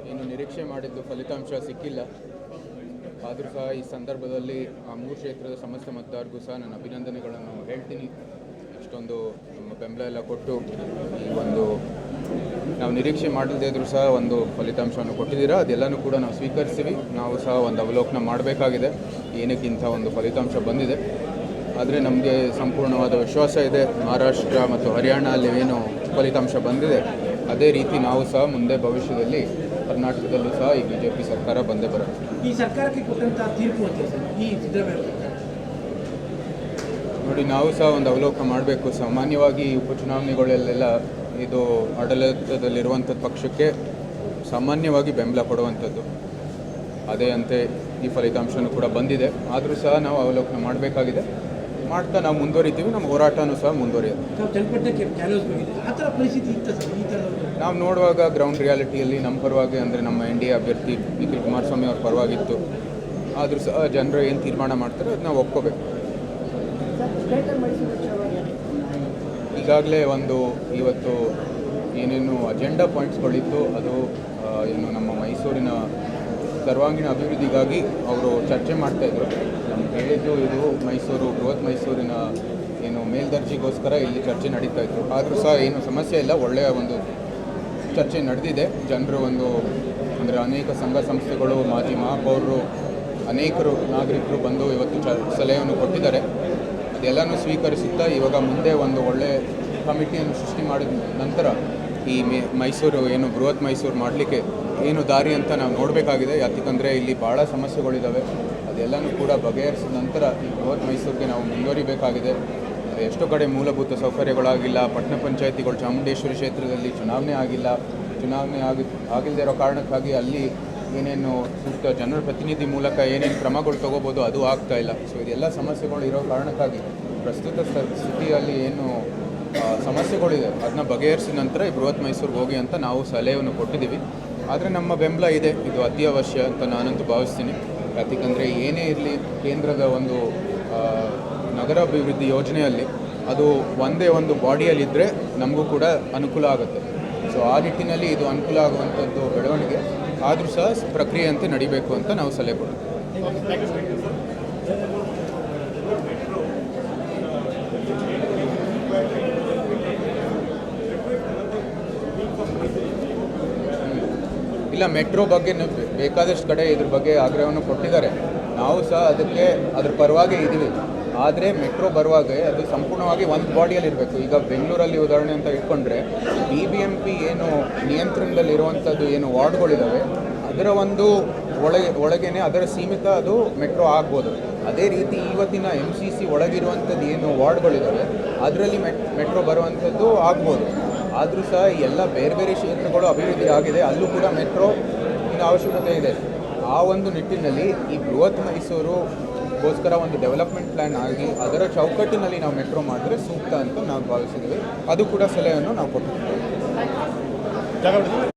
ಇನ್ನು ನಿರೀಕ್ಷೆ ಮಾಡಿದ್ದು ಫಲಿತಾಂಶ ಸಿಕ್ಕಿಲ್ಲ. ಆದರೂ ಸಹ ಈ ಸಂದರ್ಭದಲ್ಲಿ ಆ ಮೂರು ಕ್ಷೇತ್ರದ ಸಮಸ್ತ ಮತದಾರರಿಗೂ ಸಹ ನನ್ನ ಅಭಿನಂದನೆಗಳನ್ನು ಹೇಳ್ತೀನಿ. ಇಷ್ಟೊಂದು ನಮ್ಮ ಬೆಂಬಲ ಎಲ್ಲ ಕೊಟ್ಟು ಈ ಒಂದು ನಾವು ನಿರೀಕ್ಷೆ ಮಾಡದೇ ಇದ್ರೂ ಸಹ ಒಂದು ಫಲಿತಾಂಶವನ್ನು ಕೊಟ್ಟಿದ್ದೀರಾ. ಅದೆಲ್ಲನೂ ಕೂಡ ನಾವು ಸ್ವೀಕರಿಸ್ತೀವಿ. ನಾವು ಸಹ ಒಂದು ಅವಲೋಕನ ಮಾಡಬೇಕಾಗಿದೆ, ಏನಕ್ಕಿಂತ ಒಂದು ಫಲಿತಾಂಶ ಬಂದಿದೆ. ಆದರೆ ನಮಗೆ ಸಂಪೂರ್ಣವಾದ ವಿಶ್ವಾಸ ಇದೆ, ಮಹಾರಾಷ್ಟ್ರ ಮತ್ತು ಹರಿಯಾಣ ಅಲ್ಲಿ ಏನು ಫಲಿತಾಂಶ ಬಂದಿದೆ ಅದೇ ರೀತಿ ನಾವು ಸಹ ಮುಂದೆ ಭವಿಷ್ಯದಲ್ಲಿ ಕರ್ನಾಟಕದಲ್ಲೂ ಸಹ ಈ BJP ಸರ್ಕಾರ ಬಂದೇ ಬರುತ್ತೆ. ಈ ಸರ್ಕಾರಕ್ಕೆ ಕೊಟ್ಟಂತ ತೀರ್ಪು ಈ ನೋಡಿ, ನಾವು ಸಹ ಒಂದು ಅವಲೋಕನ ಮಾಡಬೇಕು. ಸಾಮಾನ್ಯವಾಗಿ ಉಪಚುನಾವಣೆಗಳಲ್ಲೆಲ್ಲ ಇದು ಆಡಳಿತದಲ್ಲಿರುವಂಥ ಪಕ್ಷಕ್ಕೆ ಸಾಮಾನ್ಯವಾಗಿ ಬೆಂಬಲ ಕೊಡುವಂಥದ್ದು. ಅದೇ ಅಂತೆ ಈ ಫಲಿತಾಂಶನೂ ಕೂಡ ಬಂದಿದೆ. ಆದರೂ ಸಹ ನಾವು ಅವಲೋಕನ ಮಾಡಬೇಕಾಗಿದೆ. ಮಾಡ್ತಾ ನಾವು ಮುಂದುವರಿತೀವಿ. ನಮ್ಮ ಹೋರಾಟನೂ ಸಹ ಮುಂದುವರಿಯುತ್ತೆ. ನಾವು ನೋಡುವಾಗ ಗ್ರೌಂಡ್ ರಿಯಾಲಿಟಿಯಲ್ಲಿ ನಮ್ಮ ಪರವಾಗಿ ಅಂದರೆ ನಮ್ಮ NDA ಅಭ್ಯರ್ಥಿ ನಿಖಿಲ್ ಕುಮಾರಸ್ವಾಮಿ ಅವ್ರ ಪರವಾಗಿತ್ತು. ಆದರೂ ಸಹ ಜನರು ಏನು ತೀರ್ಮಾನ ಮಾಡ್ತಾರೆ ಅದು ನಾವು ಒಪ್ಕೋಬೇಕು. ಈಗಾಗಲೇ ಒಂದು ಇವತ್ತು ಏನೇನು ಅಜೆಂಡಾ ಪಾಯಿಂಟ್ಸ್ಗಳಿತ್ತು ಅದು ಏನು ನಮ್ಮ ಮೈಸೂರಿನ ಸರ್ವಾಂಗೀಣ ಅಭಿವೃದ್ಧಿಗಾಗಿ ಅವರು ಚರ್ಚೆ ಮಾಡ್ತಾಯಿದ್ರು. ನಮ್ಗೆ ಹೇಳಿದ್ದು ಇದು ಮೈಸೂರು ಬೃಹತ್ ಮೈಸೂರಿನ ಏನು ಮೇಲ್ದರ್ಜೆಗೋಸ್ಕರ ಇಲ್ಲಿ ಚರ್ಚೆ ನಡೀತಾಯಿತ್ತು. ಆದರೂ ಸಹ ಏನು ಸಮಸ್ಯೆ ಇಲ್ಲ, ಒಳ್ಳೆಯ ಒಂದು ಚರ್ಚೆ ನಡೆದಿದೆ. ಜನರು ಒಂದು ಅಂದರೆ ಅನೇಕ ಸಂಘ ಸಂಸ್ಥೆಗಳು, ಮಾಜಿ ಮಹಾಪೌರರು, ಅನೇಕರು ನಾಗರಿಕರು ಬಂದು ಇವತ್ತು ಸಲಹೆಯನ್ನು ಕೊಟ್ಟಿದ್ದಾರೆ. ಅದೆಲ್ಲನೂ ಸ್ವೀಕರಿಸುತ್ತಾ ಇವಾಗ ಮುಂದೆ ಒಂದು ಒಳ್ಳೆಯ ಕಮಿಟಿಯನ್ನು ಸೃಷ್ಟಿ ಮಾಡಿದ ನಂತರ ಈ ಮೈಸೂರು ಏನು ಬೃಹತ್ ಮೈಸೂರು ಮಾಡಲಿಕ್ಕೆ ಏನು ದಾರಿ ಅಂತ ನಾವು ನೋಡಬೇಕಾಗಿದೆ. ಯಾಕಂದರೆ ಇಲ್ಲಿ ಭಾಳ ಸಮಸ್ಯೆಗಳಿದ್ದಾವೆ. ಅದೆಲ್ಲನೂ ಕೂಡ ಬಗೆಹರಿಸಿದ ನಂತರ ಈ ಬೃಹತ್ ಮೈಸೂರಿಗೆ ನಾವು ಮುಂದುವರಿಬೇಕಾಗಿದೆ. ಎಷ್ಟೋ ಕಡೆ ಮೂಲಭೂತ ಸೌಕರ್ಯಗಳಾಗಿಲ್ಲ. ಪಟ್ಟಣ ಪಂಚಾಯತಿಗಳು ಚಾಮುಂಡೇಶ್ವರಿ ಕ್ಷೇತ್ರದಲ್ಲಿ ಚುನಾವಣೆ ಆಗಿಲ್ಲದೆ ಇರೋ ಕಾರಣಕ್ಕಾಗಿ ಅಲ್ಲಿ ಏನೇನು ಸೂಕ್ತ ಜನರ ಪ್ರತಿನಿಧಿ ಮೂಲಕ ಏನೇನು ಕ್ರಮಗಳು ತೊಗೋಬೋದು ಅದು ಆಗ್ತಾ ಇಲ್ಲ. ಸೊ ಇದೆಲ್ಲ ಸಮಸ್ಯೆಗಳು ಇರೋ ಕಾರಣಕ್ಕಾಗಿ ಪ್ರಸ್ತುತ ಸ್ಥಿತಿಯಲ್ಲಿ ಏನು ಸಮಸ್ಯೆಗಳಿದೆ ಅದನ್ನ ಬಗೆಹರಿಸಿದ ನಂತರ ಈ ಬೃಹತ್ ಮೈಸೂರಿಗೆ ಹೋಗಿ ಅಂತ ನಾವು ಸಲಹೆಯನ್ನು ಕೊಟ್ಟಿದ್ದೀವಿ. ಆದರೆ ನಮ್ಮ ಬೆಂಬಲ ಇದೆ, ಇದು ಅತ್ಯವಶ್ಯ ಅಂತ ನಾನಂತೂ ಭಾವಿಸ್ತೀನಿ. ಯಾಕಂದರೆ ಏನೇ ಇರಲಿ ಕೇಂದ್ರದ ಒಂದು ನಗರಾಭಿವೃದ್ಧಿ ಯೋಜನೆಯಲ್ಲಿ ಅದು ಒಂದೇ ಒಂದು ಬಾಡಿಯಲ್ಲಿದ್ದರೆ ನಮಗೂ ಕೂಡ ಅನುಕೂಲ ಆಗುತ್ತೆ. ಸೊ ಆ ನಿಟ್ಟಿನಲ್ಲಿ ಇದು ಅನುಕೂಲ ಆಗುವಂಥದ್ದು ಬೆಳವಣಿಗೆ ಆದರೂ ಸಹ ಪ್ರಕ್ರಿಯೆಯಂತೆ ನಡಿಬೇಕು ಅಂತ ನಾವು ಸಲಹೆ ಕೊಡ್ತೀವಿ. ಇಲ್ಲ, ಮೆಟ್ರೋ ಬಗ್ಗೆ ಬೇಕಾದಷ್ಟು ಕಡೆ ಇದ್ರ ಬಗ್ಗೆ ಆಗ್ರಹವನ್ನು ಕೊಟ್ಟಿದ್ದಾರೆ. ನಾವು ಸಹ ಅದ್ರ ಪರವಾಗಿ ಇದ್ದೀವಿ. ಆದರೆ ಮೆಟ್ರೋ ಬರುವಾಗ ಅದು ಸಂಪೂರ್ಣವಾಗಿ ಒಂದು ಬಾಡಿಯಲ್ಲಿ ಇರಬೇಕು. ಈಗ ಬೆಂಗಳೂರಲ್ಲಿ ಉದಾಹರಣೆ ಅಂತ ಇಟ್ಕೊಂಡ್ರೆ BBMP ಏನು ನಿಯಂತ್ರಣದಲ್ಲಿರುವಂಥದ್ದು ಏನು ವಾರ್ಡ್ಗಳಿದ್ದಾವೆ ಅದರ ಒಂದು ಒಳಗೇನೆ ಅದರ ಸೀಮಿತ ಅದು ಮೆಟ್ರೋ ಆಗ್ಬೋದು. ಅದೇ ರೀತಿ ಇವತ್ತಿನ MCC ಒಳಗಿರುವಂಥದ್ದು ಏನು ವಾರ್ಡ್ಗಳಿದ್ದಾವೆ ಅದರಲ್ಲಿ ಮೆಟ್ರೋ ಬರುವಂಥದ್ದು ಆಗ್ಬೋದು. ಆದರೂ ಸಹ ಎಲ್ಲ ಬೇರೆ ಬೇರೆ ಕ್ಷೇತ್ರಗಳು ಅಭಿವೃದ್ಧಿ ಆಗಿದೆ, ಅಲ್ಲೂ ಕೂಡ ಮೆಟ್ರೋ ಅವಶ್ಯಕತೆ ಇದೆ. ಆ ಒಂದು ನಿಟ್ಟಿನಲ್ಲಿ ಈ ಬೃಹತ್ ಮೈಸೂರುಗೋಸ್ಕರ ಒಂದು ಡೆವಲಪ್ಮೆಂಟ್ ಪ್ಲ್ಯಾನ್ ಆಗಿ ಅದರ ಚೌಕಟ್ಟಿನಲ್ಲಿ ನಾವು ಮೆಟ್ರೋ ಮಾಡಿದ್ರೆ ಸೂಕ್ತ ಅಂತ ನಾವು ಭಾವಿಸಿದ್ವಿ. ಅದು ಕೂಡ ಸಲಹೆಯನ್ನು ನಾವು ಕೊಟ್ಟಿದ್ದೀವಿ.